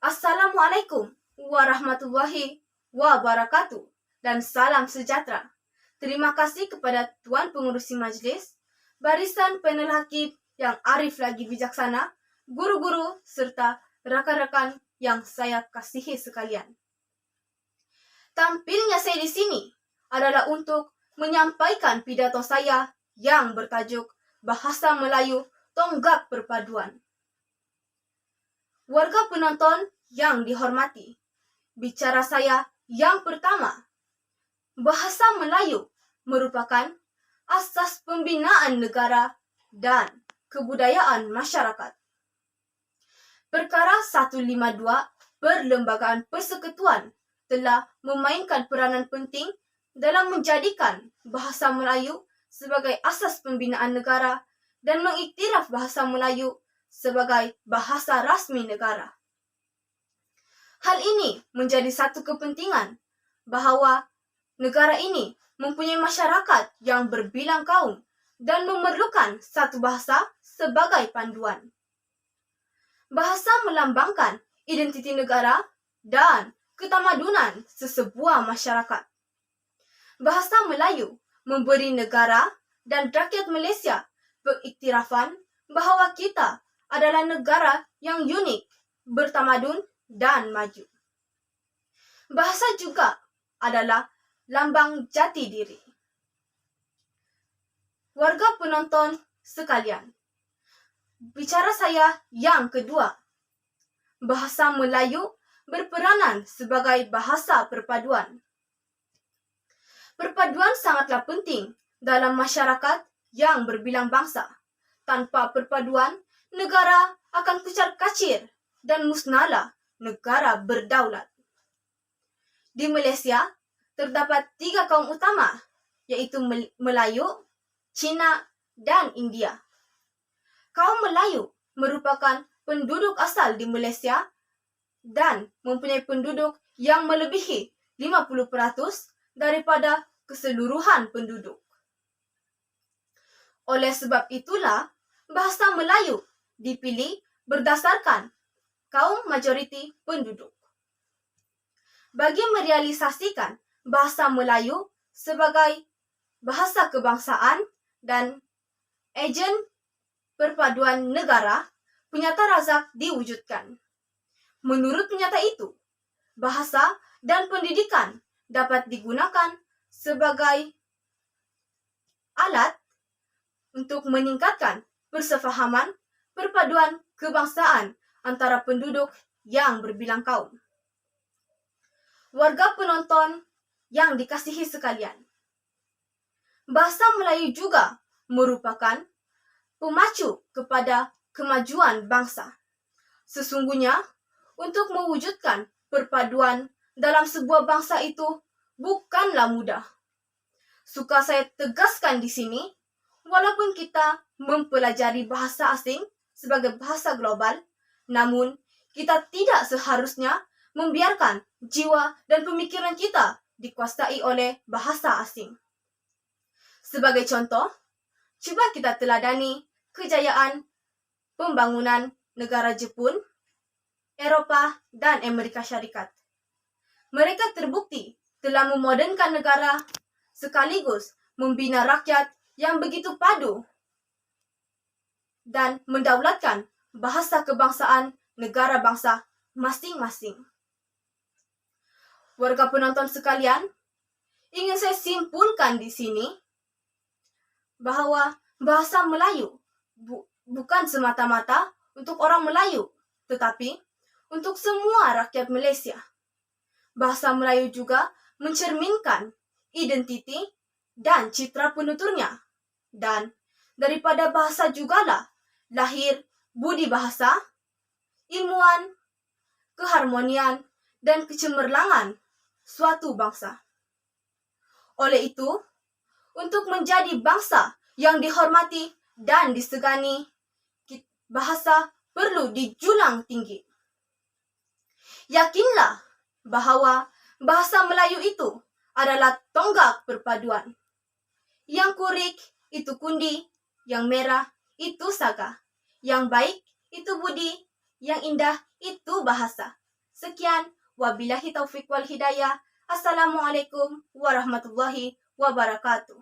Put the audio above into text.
Assalamualaikum warahmatullahi wabarakatuh dan salam sejahtera. Terima kasih kepada Tuan Pengerusi Majlis, barisan panel hakim yang arif lagi bijaksana, guru-guru serta rakan-rakan yang saya kasihi sekalian. Tampilnya saya di sini adalah untuk menyampaikan pidato saya yang bertajuk Bahasa Melayu Tonggak Perpaduan. Warga penonton yang dihormati, bicara saya yang pertama, bahasa Melayu merupakan asas pembinaan negara dan kebudayaan masyarakat. Perkara 152 Perlembagaan Persekutuan telah memainkan peranan penting dalam menjadikan bahasa Melayu sebagai asas pembinaan negara dan mengiktiraf bahasa Melayu sebagai bahasa rasmi negara. Hal ini menjadi satu kepentingan bahwa negara ini mempunyai masyarakat yang berbilang kaum dan memerlukan satu bahasa sebagai panduan. Bahasa melambangkan identiti negara dan ketamadunan sesebuah masyarakat. Bahasa Melayu memberi negara dan rakyat Malaysia pengiktirafan bahwa kita adalah negara yang unik, bertamadun, dan maju. Bahasa juga adalah lambang jati diri. Warga penonton sekalian, bicara saya yang kedua, bahasa Melayu berperanan sebagai bahasa perpaduan. Perpaduan sangatlah penting dalam masyarakat yang berbilang bangsa. Tanpa perpaduan, negara akan kucar-kacir dan musnahlah negara berdaulat. Di Malaysia, terdapat 3 kaum utama, yaitu Melayu, Cina, dan India. Kaum Melayu merupakan penduduk asal di Malaysia dan mempunyai penduduk yang melebihi 50% daripada keseluruhan penduduk. Oleh sebab itulah, bahasa Melayu dipilih berdasarkan kaum majoriti penduduk. Bagi merealisasikan bahasa Melayu sebagai bahasa kebangsaan dan ejen perpaduan negara, Penyata Razak diwujudkan. Menurut penyata itu, bahasa dan pendidikan dapat digunakan sebagai alat untuk meningkatkan persefahaman perpaduan kebangsaan antara penduduk yang berbilang kaum. Warga penonton yang dikasihi sekalian, bahasa Melayu juga merupakan pemacu kepada kemajuan bangsa. Sesungguhnya, untuk mewujudkan perpaduan dalam sebuah bangsa itu bukanlah mudah. Suka saya tegaskan di sini, walaupun kita mempelajari bahasa asing sebagai bahasa global, namun kita tidak seharusnya membiarkan jiwa dan pemikiran kita dikuasai oleh bahasa asing. Sebagai contoh, coba kita teladani kejayaan pembangunan negara Jepun, Eropah, dan Amerika Syarikat. Mereka terbukti telah memodernkan negara sekaligus membina rakyat yang begitu padu dan mendaulatkan bahasa kebangsaan negara bangsa masing-masing. Warga penonton sekalian, ingin saya simpulkan di sini bahwa bahasa Melayu bukan semata-mata untuk orang Melayu, tetapi untuk semua rakyat Malaysia. Bahasa Melayu juga mencerminkan identiti dan citra penuturnya. Dan daripada bahasa jugalah lahir budi bahasa, ilmuwan, keharmonian, dan kecemerlangan suatu bangsa. Oleh itu, untuk menjadi bangsa yang dihormati dan disegani, bahasa perlu dijulang tinggi. Yakinlah bahwa bahasa Melayu itu adalah tonggak perpaduan. Yang kurik itu kundi, yang merah itu saga, yang baik itu budi, yang indah itu bahasa. Sekian, wabillahi taufik wal hidayah. Assalamualaikum warahmatullahi wabarakatuh.